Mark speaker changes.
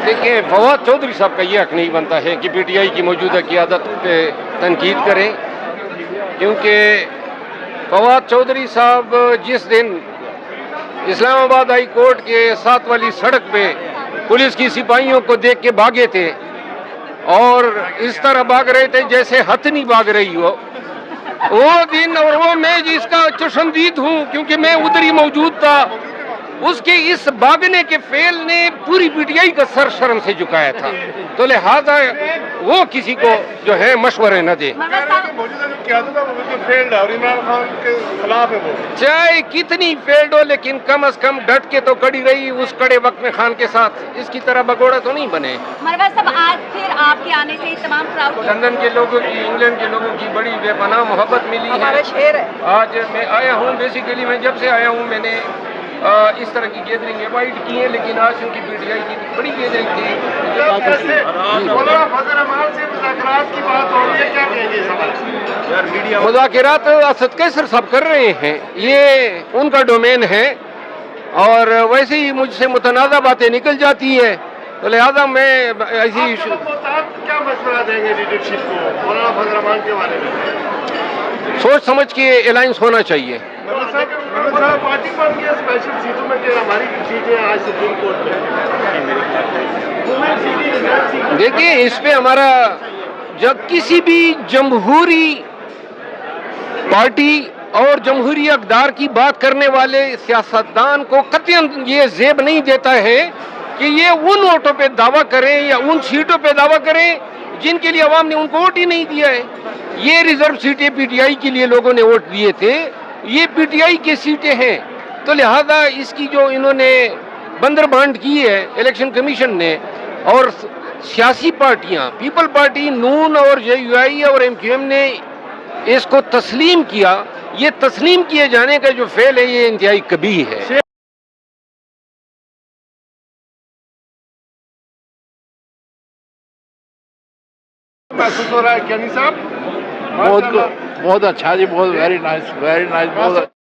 Speaker 1: دیکھیں فواد چودھری صاحب کا یہ حق نہیں بنتا ہے کہ پی ٹی آئی کی موجودہ قیادت پہ تنقید کریں، کیونکہ فواد چودھری صاحب جس دن اسلام آباد ہائی کورٹ کے ساتھ والی سڑک پہ پولیس کی سپاہیوں کو دیکھ کے بھاگے تھے اور اس طرح بھاگ رہے تھے جیسے ہتھنی بھاگ رہی ہو، وہ دن اور وہ میں جس کا چشمدید ہوں کیونکہ میں ادھر ہی موجود تھا، اس کے اس بھاگنے کے فعل نے پوری پی ٹی آئی کا سر شرم سے جھکایا تھا، تو لہذا وہ کسی کو جو ہے مشورے نہ دے، چاہے کتنی فیلڈ ہو لیکن کم از کم ڈٹ کے تو کڑی رہی اس کڑے وقت میں خان کے ساتھ، اس کی طرح بگوڑا تو نہیں بنے۔
Speaker 2: مروہ صاحب آج پھر آپ کے آنے سے تمام کراؤڈ
Speaker 1: لندن کے لوگوں کی، انگلینڈ کے لوگوں کی بڑی بے پناہ محبت ملی ہے۔ آج میں آیا ہوں، بیسیکلی میں جب سے آیا ہوں میں نے اس طرح کی گیدرنگ اوائڈ کی ہے، لیکن آج ان کی پی ٹی آئی کی بڑی گیدرنگ تھی۔ مذاکرات اسد کیسر صاحب کر رہے ہیں، یہ ان کا ڈومین ہے، اور ویسے ہی مجھ سے متنازع باتیں نکل جاتی ہیں، تو لہذا میں ایسی
Speaker 3: کیا مشورہ دیں گے لیڈرشپ کو مولانا فضل الرحمان کے بارے میں؟
Speaker 1: سوچ سمجھ کے الائنس ہونا چاہیے۔
Speaker 3: پارٹی پر اسپیشل سیٹوں میں کہ ہماری سیٹیں آج سپریم کورٹ میں،
Speaker 1: دیکھیں اس پہ ہمارا، جب کسی بھی جمہوری پارٹی اور جمہوری اقدار کی بات کرنے والے سیاستدان کو قطعاً یہ زیب نہیں دیتا ہے کہ یہ ان ووٹوں پہ دعویٰ کریں یا ان سیٹوں پہ دعویٰ کریں جن کے لیے عوام نے ان کو ووٹ ہی نہیں دیا ہے۔ یہ ریزرو سیٹیں پی ٹی آئی کے لیے لوگوں نے ووٹ دیے تھے، یہ پی ٹی آئی کی سیٹیں ہیں، تو لہذا اس کی جو انہوں نے بندر بانٹ کی ہے الیکشن کمیشن نے، اور سیاسی پارٹیاں پیپل پارٹی، نون اور جے یو آئی اور ایم کیو ایم نے اس کو تسلیم کیا، یہ تسلیم کیے جانے کا جو فعل ہے یہ انتہائی قبیح ہے۔
Speaker 3: محسوس ہو رہا ہے کیانی صاحب؟
Speaker 4: بہت اچھا جی، بہت ویری نائس، بہت